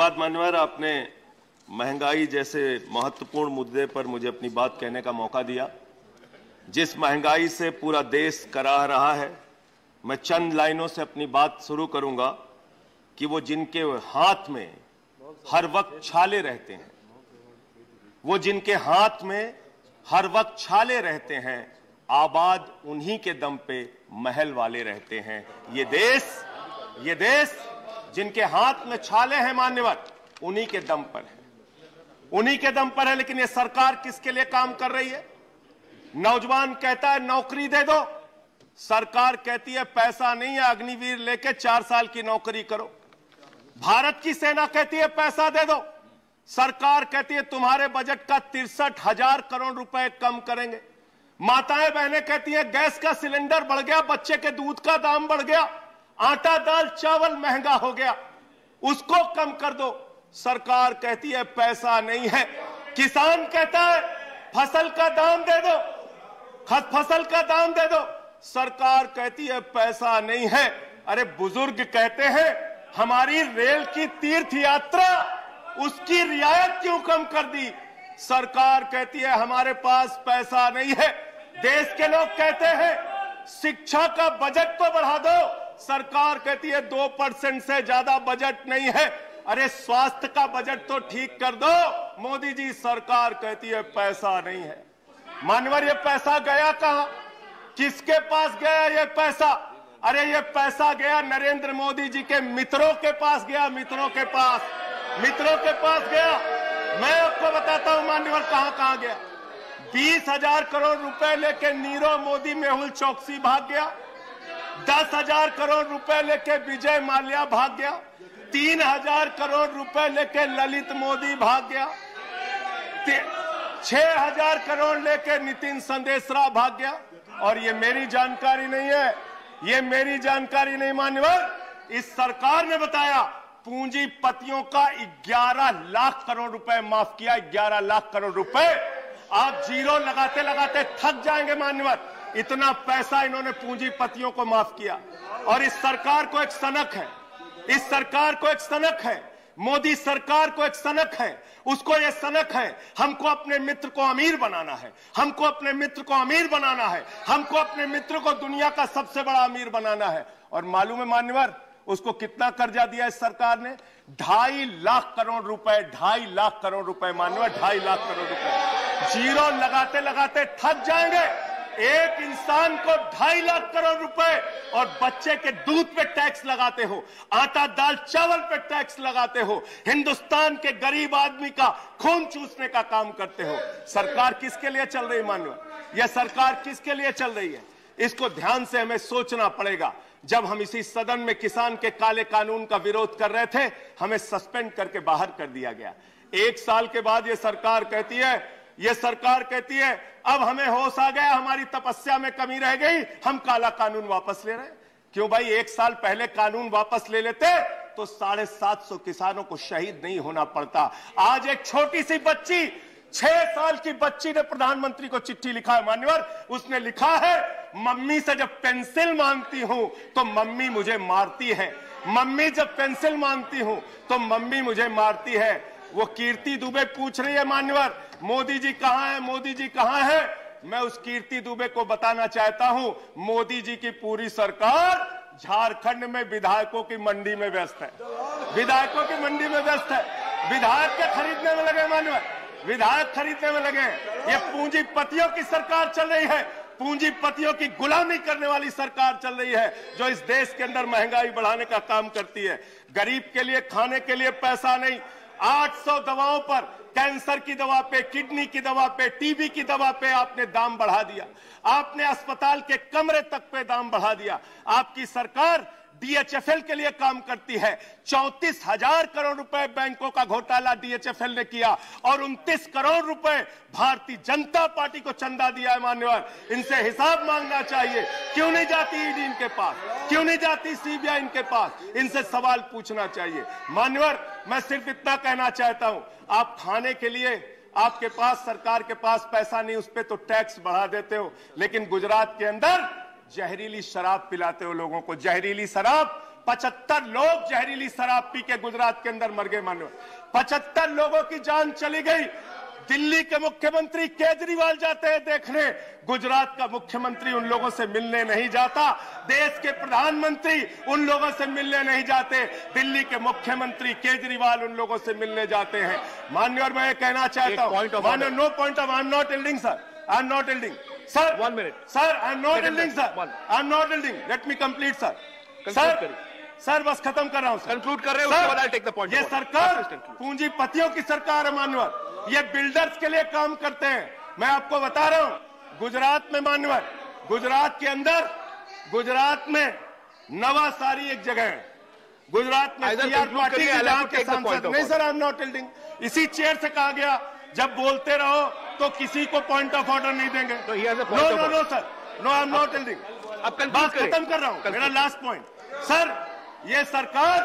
धन्यवाद मान्यवर, आपने महंगाई जैसे महत्वपूर्ण मुद्दे पर मुझे अपनी बात कहने का मौका दिया। जिस महंगाई से पूरा देश कराह रहा है, मैं चंद लाइनों से अपनी बात शुरू करूंगा कि वो जिनके हाथ में हर वक्त छाले रहते हैं, वो जिनके हाथ में हर वक्त छाले रहते हैं, आबाद उन्हीं के दम पे महल वाले रहते हैं। ये देश जिनके हाथ में छाले हैं मान्यवर, उन्हीं के दम पर है, उन्हीं के दम पर है। लेकिन ये सरकार किसके लिए काम कर रही है? नौजवान कहता है नौकरी दे दो, सरकार कहती है पैसा नहीं है, अग्निवीर लेके 4 साल की नौकरी करो। भारत की सेना कहती है पैसा दे दो, सरकार कहती है तुम्हारे बजट का 63,000 करोड़ रुपए कम करेंगे। माताएं बहनें कहती हैं गैस का सिलेंडर बढ़ गया, बच्चे के दूध का दाम बढ़ गया, आटा दाल चावल महंगा हो गया, उसको कम कर दो, सरकार कहती है पैसा नहीं है। किसान कहता है फसल का दाम दे दो, फसल का दाम दे दो, सरकार कहती है पैसा नहीं है। अरे बुजुर्ग कहते हैं हमारी रेल की तीर्थ यात्रा, उसकी रियायत क्यों कम कर दी, सरकार कहती है हमारे पास पैसा नहीं है। देश के लोग कहते हैं शिक्षा का बजट तो बढ़ा दो, सरकार कहती है 2% से ज्यादा बजट नहीं है। अरे स्वास्थ्य का बजट तो ठीक कर दो, मोदी जी, सरकार कहती है पैसा नहीं है। मानवर ये पैसा गया कहां, किसके पास गया ये पैसा? अरे ये पैसा गया नरेंद्र मोदी जी के मित्रों के पास गया, मित्रों के पास गया। मैं आपको बताता हूं मान्यवर कहां कहां गया। 20,000 करोड़ रुपए लेके नीरव मोदी मेहुल चौकसी भाग गया, 10,000 करोड़ रुपए लेके विजय माल्या भाग गया, 3,000 करोड़ रुपए लेके ललित मोदी भाग गया, 6,000 करोड़ लेके नितिन संदेशरा भाग गया। और ये मेरी जानकारी नहीं है, ये मेरी जानकारी नहीं मान्यवर, इस सरकार ने बताया पूंजीपतियों का 11 लाख करोड़ रुपए माफ किया। 11 लाख करोड़ रुपए आप जीरो लगाते लगाते थक जाएंगे मान्यवर, इतना पैसा इन्होंने पूंजीपतियों को माफ किया। और इस सरकार को एक सनक है, इस सरकार को एक सनक है, मोदी सरकार को एक सनक है, उसको ये सनक है हमको अपने मित्र को अमीर बनाना है, हमको अपने मित्र को अमीर बनाना है, हमको अपने मित्र को दुनिया का सबसे बड़ा अमीर बनाना है। और मालूम है मान्यवर उसको कितना कर्जा दिया इस सरकार ने? 2.5 लाख करोड़ रुपए, 2.5 लाख करोड़ रुपए मान्यवर, 2.5 लाख करोड़ रुपए। जीरो लगाते लगाते थक जाएंगे। एक इंसान को 2.5 लाख करोड़ रुपए और बच्चे के दूध पे टैक्स लगाते हो, आटा दाल चावल पे टैक्स लगाते हो, हिंदुस्तान के गरीब आदमी का खून चूसने का काम करते हो। सरकार किसके लिए चल रही है मान्यवर? यह सरकार किसके लिए चल रही है? इसको ध्यान से हमें सोचना पड़ेगा। जब हम इसी सदन में किसान के काले कानून का विरोध कर रहे थे, हमें सस्पेंड करके बाहर कर दिया गया। 1 साल के बाद ये सरकार कहती है अब हमें होश आ गया, हमारी तपस्या में कमी रह गई, हम काला कानून वापस ले रहे हैं। क्यों भाई? 1 साल पहले कानून वापस ले लेते तो 750 किसानों को शहीद नहीं होना पड़ता। आज एक छोटी सी बच्ची, 6 साल की बच्ची ने प्रधानमंत्री को चिट्ठी लिखा है मान्यवर। उसने लिखा है मम्मी से जब पेंसिल मांगती हूं तो मम्मी मुझे मारती है, मम्मी जब पेंसिल मांगती हूं तो मम्मी मुझे मारती है। वो कीर्ति दुबे पूछ रही है मान्यवर मोदी जी कहां है, मोदी जी कहां है? मैं उस कीर्ति दुबे को बताना चाहता हूं मोदी जी की पूरी सरकार झारखंड में विधायकों की मंडी में व्यस्त है, विधायकों की मंडी में व्यस्त है। विधायक के खरीदने में लगे मान्यवर, विधायक खरीदने में लगे। ये पूंजीपतियों की सरकार चल रही है, पूंजीपतियों की गुलामी करने वाली सरकार चल रही है, जो इस देश के अंदर महंगाई बढ़ाने का काम करती है। गरीब के लिए खाने के लिए पैसा नहीं, 800 दवाओं पर, कैंसर की दवा पे, किडनी की दवा पे, टीबी की दवा पे आपने दाम बढ़ा दिया, आपने अस्पताल के कमरे तक पे दाम बढ़ा दिया। आपकी सरकार डीएचएफएल के लिए काम करती है। 34,000 करोड़ रुपए बैंकों का घोटाला डीएचएफएल ने किया और 29 करोड़ रुपए भारतीय जनता पार्टी को चंदा दिया है मान्यवर। इनसे हिसाब मांगना चाहिए। क्यों नहीं जाती ईडी इनके पास, क्यों नहीं जाती सीबीआई इनके पास? इनसे सवाल पूछना चाहिए मान्यवर। मैं सिर्फ इतना कहना चाहता हूं, आप खाने के लिए आपके पास, सरकार के पास पैसा नहीं, उस पर तो टैक्स बढ़ा देते हो, लेकिन गुजरात के अंदर जहरीली शराब पिलाते हो लोगों को, जहरीली शराब 75 लोग जहरीली शराब पी के गुजरात के अंदर मर गए। मान्यवर 75 लोगों की जान चली गई। दिल्ली के मुख्यमंत्री केजरीवाल जाते हैं देखने, गुजरात का मुख्यमंत्री उन लोगों से मिलने नहीं जाता। देश के प्रधानमंत्री उन लोगों से मिलने नहीं जाते, दिल्ली के मुख्यमंत्री केजरीवाल उन लोगों से मिलने जाते हैं। मान्यवर मैं कहना चाहता हूं, मान्यवर no point of, I am not yielding sir, I am not yielding sir, 1 minute sir, I am not yielding sir, I am not yielding, let me complete sir. Sir बस खत्म कर रहा हूं, कंक्लूड कर रहे हो, उसके बाद आई टेक द पॉइंट। ये सरकार पूंजीपतियों की सरकार है मान्यवर, ये बिल्डर्स के लिए काम करते हैं। मैं आपको बता रहा हूं, गुजरात में मान्यवर, गुजरात के अंदर, गुजरात में नवासारी एक जगह है, गुजरात में सीआर पार्टी के सांसद, नहीं sir I am not telling, इसी चेयर से कहा गया जब बोलते रहो तो किसी को पॉइंट ऑफ ऑर्डर नहीं देंगे। No sir, no I am not telling. अब बात खत्म कर रहा हूं, मेरा लास्ट पॉइंट सर, ये सरकार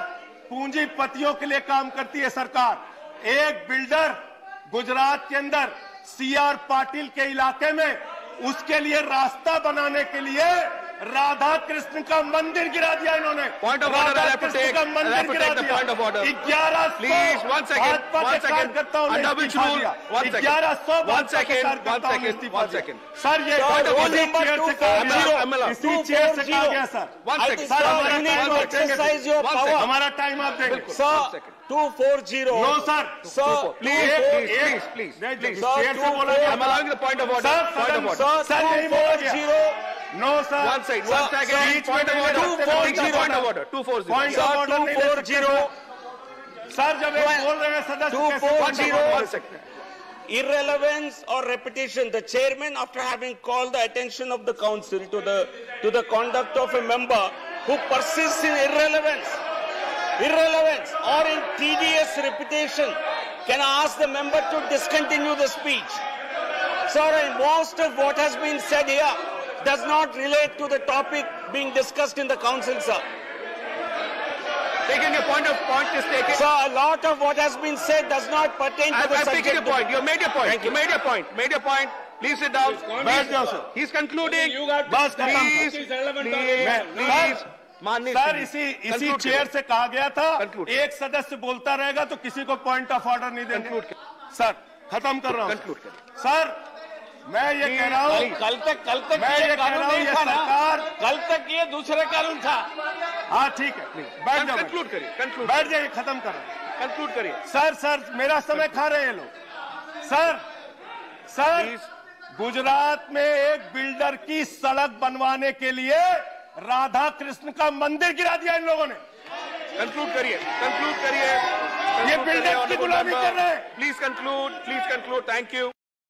पूंजीपतियों के लिए काम करती है। सरकार एक बिल्डर गुजरात के अंदर सीआर पाटिल के इलाके में, उसके लिए रास्ता बनाने के लिए राधा कृष्ण का मंदिर गिरा दिया इन्होंने। Point of order, Radha Krishna का मंदिर गिरा दिया। Point of order 1100 please, 1 second, 1 second, under which rule 1100 1 second sir, ये इसी चेयर से कहा गया सर। 1 second सर, हमारा टाइम आप देंगे sir. 240 no sir, please chair से बोला गया। I'm allowing the point of order. Sir नहीं बोला गया। No sir, 1 second, point of order, 240 point of order नहीं ले सकते सर, जब ये बोल रहे हैं सदस्य 240 irrelevance or repetition. The chairman, after having called the attention of the council to the conduct of a member who persists in irrelevance or in tedious repetition, can ask the member to discontinue the speech. Sir, and most of what has been said here does not relate to the topic being discussed in the council, sir. Taking a point is taken. Sir, a lot of what has been said does not pertain to the I'm subject. taking a point. You made your point. Thank you. You made your point. Please sit down. बैठ जाओ sir. He's concluding. बस Please. Sir, इसी chair से कहा गया था एक सदस्य बोलता रहेगा तो किसी को पॉइंट ऑफ ऑर्डर नहीं देंगे। सर खत्म कर रहा हूँ सर, मैं ये कह रहा हूँ, कल तक मैं ये कह रहा हूँ, ये सरकार, कल तक ये दूसरे कानून था। हाँ ठीक है, बैठ जाओ, कंक्लूड करिए, बैठ जाइए, खत्म कर रहा हूँ। कंक्लूड करिए। सर मेरा समय खा रहे हैं लोग। सर गुजरात में एक बिल्डर की सड़क बनवाने के लिए राधा कृष्ण का मंदिर गिरा दिया इन लोगों ने। कंक्लूड करिए। ये बिल्डर की गुलामी कर रहे हैं। Please conclude, thank you.